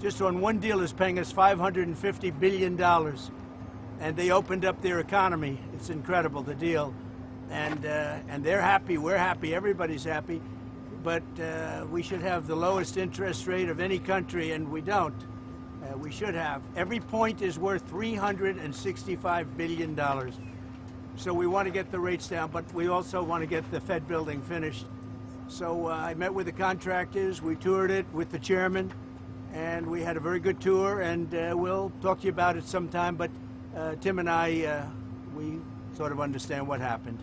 just on one deal is paying us $550 billion. And they opened up their economy. It's incredible, the deal. And they're happy, we're happy, everybody's happy. But we should have the lowest interest rate of any country, and we don't. We should have. Every point is worth $365 billion. So we want to get the rates down, but we also want to get the Fed building finished. So I met with the contractors, we toured it with the chairman, and we had a very good tour, and we'll talk to you about it sometime, but Tim and I, we sort of understand what happened.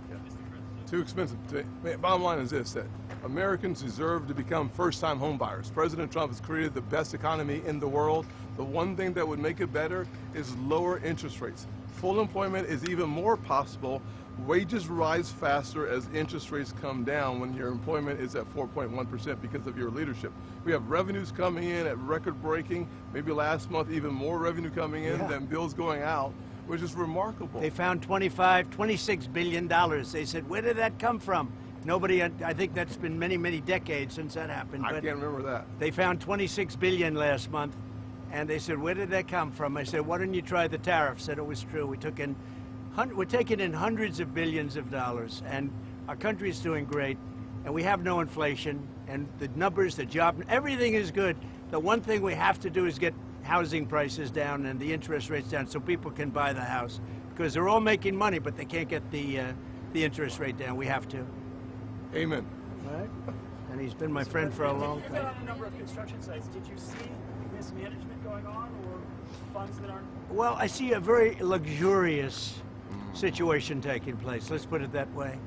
Too expensive. Bottom line is this, that Americans deserve to become first-time home buyers. President Trump has created the best economy in the world. The one thing that would make it better is lower interest rates. Full employment is even more possible. Wages rise faster as interest rates come down when your employment is at 4.1% because of your leadership. We have revenues coming in at record-breaking, maybe last month even more revenue coming in than bills going out, which is remarkable. They found $26 billion. They said, where did that come from? Nobody, I think that's been many, many decades since that happened. I can't remember that. They found $26 billion last month, and they said, where did that come from? I said, why don't you try the tariffs? Said it was true. We're taking in hundreds of billions of dollars, and our country's doing great, and we have no inflation, and the numbers, the job, everything is good. The one thing we have to do is get housing prices down and the interest rates down so people can buy the house, because they're all making money, but they can't get the interest rate down. We have to. Amen. All right. And he's been my friend for a long time. You've been on a number of construction sites. Did you see mismanagement going on or funds that aren't? Well, I see a very luxurious situation taking place. Let's put it that way.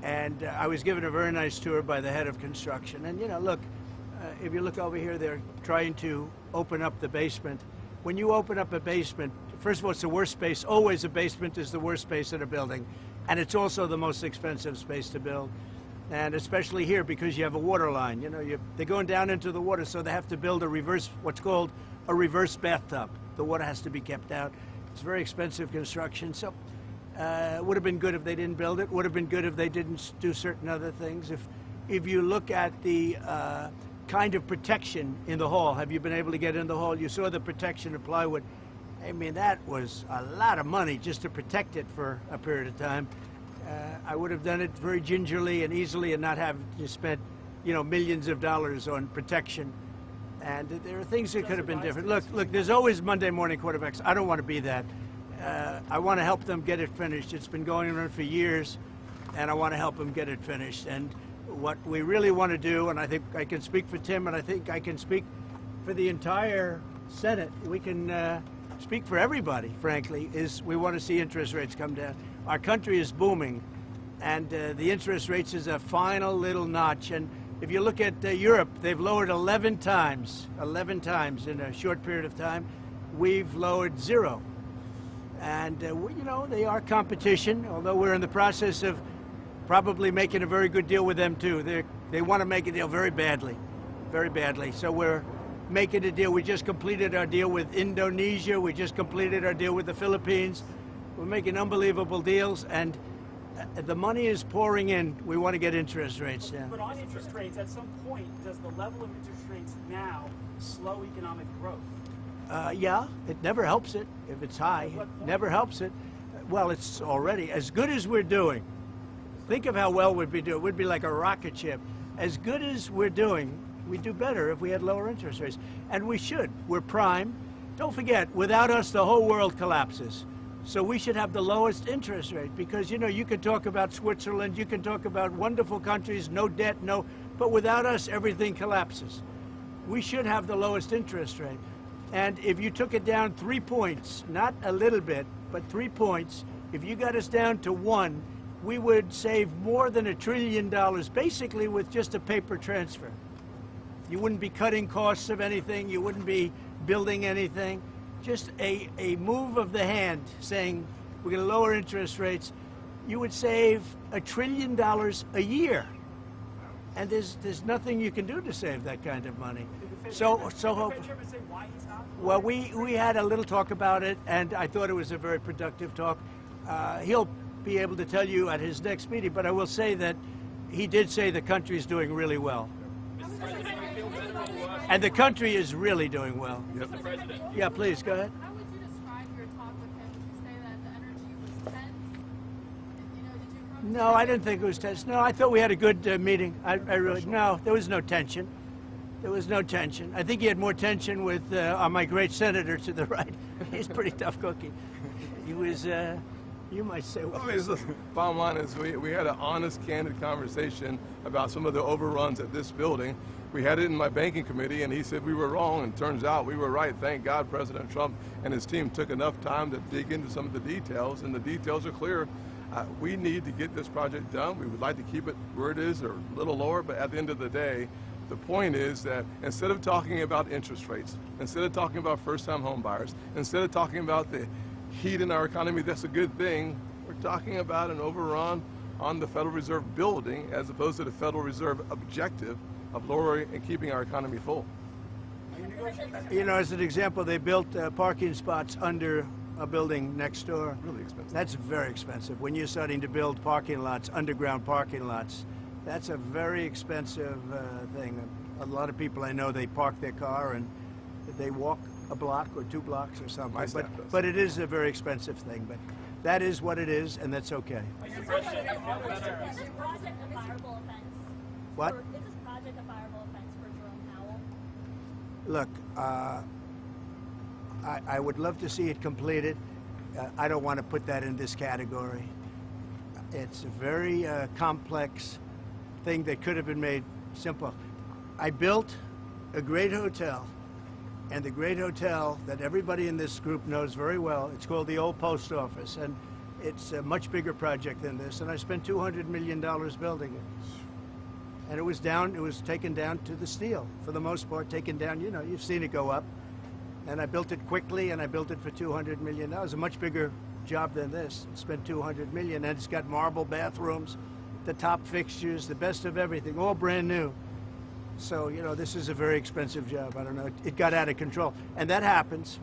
And I was given a very nice tour by the head of construction. And, you know, look, if you look over here, they're trying to open up the basement. When you open up a basement, first of all, it's the worst space. Always a basement is the worst space in a building. And it's also the most expensive space to build. And especially here, because you have a water line. You know, they're going down into the water, so they have to build what's called a reverse bathtub. The water has to be kept out. It's very expensive construction. So it would have been good if they didn't build it. Would have been good if they didn't do certain other things. If you look at the kind of protection in the hall, have you been able to get in the hall? You saw the protection of plywood. I mean, that was a lot of money just to protect it for a period of time. I would have done it very gingerly and easily and not have to spend, you know, millions of dollars on protection. And there are things that could have been different. Look, there's always Monday morning quarterbacks. I don't want to be that. I want to help them get it finished. It's been going on for years, and I want to help them get it finished. And what we really want to do, and I think I can speak for Tim, and I think I can speak for the entire Senate, we can speak for everybody, frankly, is we want to see interest rates come down. Our country is booming, and the interest rates is a final little notch. And if you look at Europe, they've lowered 11 times in a short period of time. We've lowered 0. And, you know, they are competition, although we're in the process of probably making a very good deal with them, too. They want to make a deal very badly, very badly. So we're making a deal. We just completed our deal with Indonesia. We just completed our deal with the Philippines. We're making unbelievable deals, and the money is pouring in. We want to get interest rates down. But on interest rates, at some point, does the level of interest rates now slow economic growth? Yeah, it never helps it if it's high. Never helps it. Well, it's already as good as we're doing. Think of how well we'd be doing. We'd be like a rocket ship. As good as we're doing, we'd do better if we had lower interest rates. And we should. We're prime. Don't forget, without us, the whole world collapses. So we should have the lowest interest rate because, you know, you can talk about Switzerland, you can talk about wonderful countries, no debt, but without us, everything collapses. We should have the lowest interest rate. And if you took it down 3 points, not a little bit, but 3 points, if you got us down to 1, we would save more than $1 trillion, basically with just a paper transfer. You wouldn't be cutting costs of anything, you wouldn't be building anything. Just a move of the hand saying we're going to lower interest rates, you would save $1 trillion a year. And there's nothing you can do to save that kind of money. Well, we had a little talk about it, and I thought it was a very productive talk. He'll be able to tell you at his next meeting, but I will say that he did say the country's doing really well. And the country is really doing well. Yep. Yeah, please, go ahead. How would you describe your talk with him? Would you say that the energy was tense? You know, did you come No, I didn't think it was tense. No, I thought we had a good meeting. I really, no, there was no tension. There was no tension. I think he had more tension with my great senator to the right. He's a pretty tough cookie. He was, you might say, I mean, listen, bottom line is we had an honest, candid conversation about some of the overruns at this building. We had it in my banking committee, and he said we were wrong, and turns out we were right. Thank God President Trump and his team took enough time to dig into some of the details, and the details are clear. We need to get this project done. We would like to keep it where it is or a little lower, but at the end of the day, the point is that instead of talking about interest rates, instead of talking about first-time home buyers, instead of talking about the heat in our economy, that's a good thing, we're talking about an overrun on the Federal Reserve building as opposed to the Federal Reserve objective of lowering and keeping our economy full. you know, as an example, they built parking spots under a building next door. Really expensive. That's very expensive. When you're starting to build parking lots, underground parking lots, that's a very expensive thing. A lot of people I know, they park their car and they walk a block or 2 blocks or something. My staff does. But it is a very expensive thing. But that is what it is, and that's okay. Is this project a fireable offense? What? Is this project a fireable offense for Jerome Powell? Look, I would love to see it completed. I don't want to put that in this category. It's a very complex thing that could have been made simple. I built a great hotel, and the great hotel that everybody in this group knows very well, it's called the Old Post Office, and it's a much bigger project than this, and I spent $200 million building it. And it was taken down to the steel, for the most part, taken down, you know, you've seen it go up. And I built it quickly, and I built it for $200 million. That was a much bigger job than this. Spent $200 million, and it's got marble bathrooms, the top fixtures, the best of everything, all brand new. So, you know, this is a very expensive job. I don't know, it got out of control. And that happens,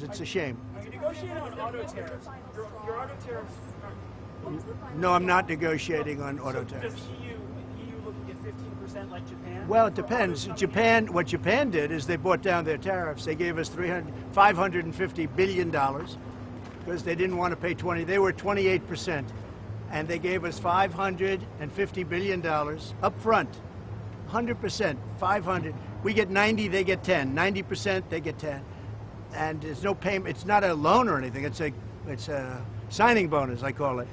it's a shame. Are you negotiating on auto tariffs? Your auto tariffs No, I'm not negotiating on auto Does tariffs. EU looking at 15% like Japan? Well, it depends. What Japan did is they brought down their tariffs. They gave us $550 billion because they didn't want to pay 20. They were 28%. And they gave us $550 billion up front. 100%, 500. We get 90, they get 10. 90%, they get 10. And there's no payment. It's not a loan or anything. It's a signing bonus, I call it.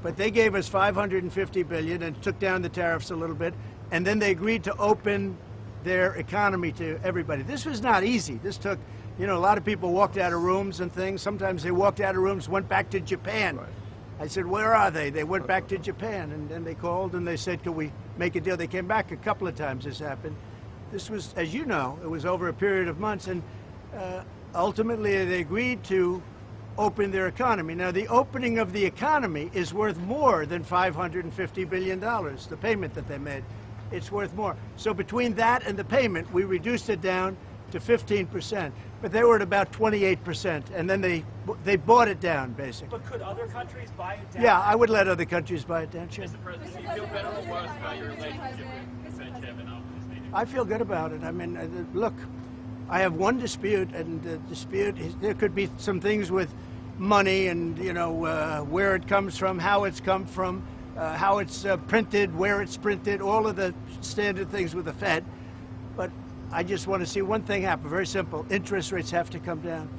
But they gave us $550 billion and took down the tariffs a little bit, and then they agreed to open their economy to everybody. This was not easy. This took, you know, a lot of people walked out of rooms and things. Sometimes they walked out of rooms, went back to Japan. Right. I said, where are they? They went back to Japan, and then they called and they said, can we make a deal? They came back a couple of times. This happened. This was, as you know, it was over a period of months, and ultimately they agreed to open their economy. Now, the opening of the economy is worth more than $550 billion, the payment that they made. It's worth more. So between that and the payment, we reduced it down to 15%. But they were at about 28%, and then they bought it down, basically. But could other countries buy it down? Yeah, I would let other countries buy it down, sure. Mr. President, do you feel better or worse about your relationship with the Fed chairman after this meeting? I feel good about it. I mean, look, I have one dispute, and the dispute is there could be some things with money and, you know, where it comes from, how it's come from, how it's printed, where it's printed, all of the standard things with the Fed. But I just want to see one thing happen, very simple. Interest rates have to come down.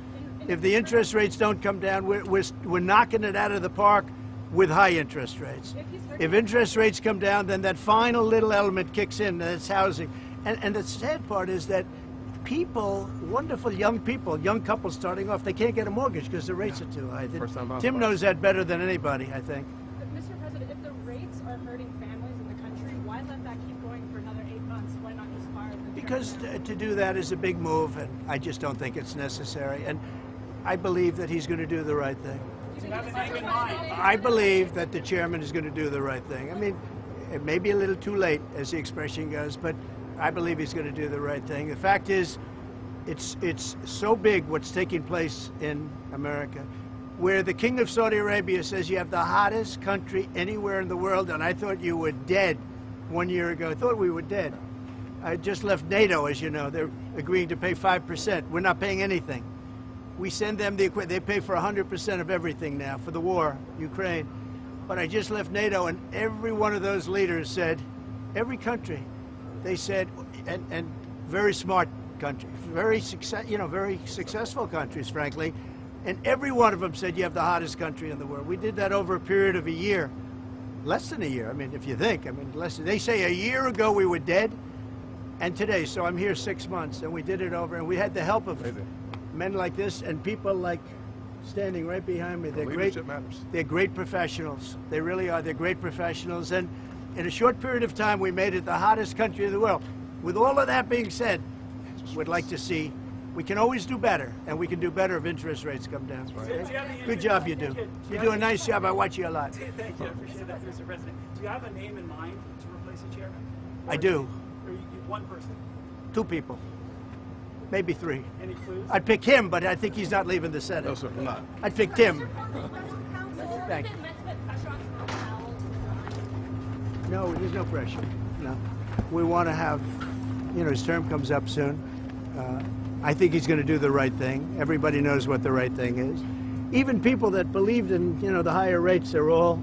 If the interest rates don't come down, we're knocking it out of the park with high interest rates. If interest rates come down, then that final little element kicks in, that's housing. And the sad part is that people, wonderful young people, young couples starting off, they can't get a mortgage because the rates are too high. Tim knows that better than anybody, I think. Mr. President, if the rates are hurting families in the country, why let that keep going for another 8 months? Why not just fire the Because to do that is a big move, and I just don't think it's necessary. And I believe that he's going to do the right thing. I believe that the chairman is going to do the right thing. I mean, it may be a little too late, as the expression goes, but I believe he's going to do the right thing. The fact is, it's so big what's taking place in America, where the King of Saudi Arabia says you have the hottest country anywhere in the world, and I thought you were dead 1 year ago. I thought we were dead. I just left NATO, as you know. They're agreeing to pay 5%. We're not paying anything. We send them the equipment. They pay for 100% of everything now for the war, Ukraine. But I just left NATO, and every one of those leaders said, every country, they said, and very smart countries, very successful countries, frankly, and every one of them said, you have the hottest country in the world. We did that over a period of a year, less than a year. I mean, if you think, they say a year ago we were dead, and today, so I'm here 6 months, and we did it over, and we had the help of men like this and people like standing right behind me. They're great. Matters. They're great professionals. They really are. They're great professionals. And in a short period of time, we made it the hottest country in the world. With all of that being said, we'd like to see, we can always do better, and we can do better if interest rates come down. Good job you do. You do a nice job. I watch you a lot. Thank you. I appreciate that, Mr. President. Do you have a name in mind to replace the chairman? I do. Or you one person? 2 people. Maybe 3. Any clues? I'd pick him, but I think he's not leaving the Senate. No, sir, I'm not. I'd pick Tim. Thank you. No, there's no pressure. No. We want to have, his term comes up soon. I think he's going to do the right thing. Everybody knows what the right thing is. Even people that believed in, the higher rates, they're all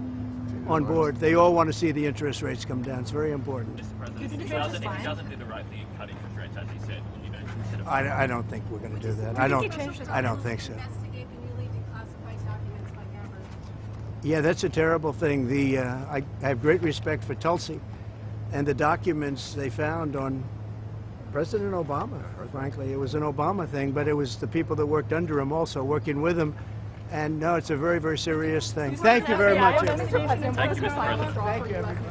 on board. They all want to see the interest rates come down. It's very important. Mr. President, if he doesn't do the right thing and cut interest rates, as he said, will you then consider? I don't think we're going to do that. I don't think so. Yeah, that's a terrible thing. I have great respect for Tulsi and the documents they found on President Obama, frankly. It was an Obama thing, but it was the people that worked under him also, working with him. And no, it's a very, very serious thing. Thank you very much. Thank you, Mr. President. Thank you, everybody.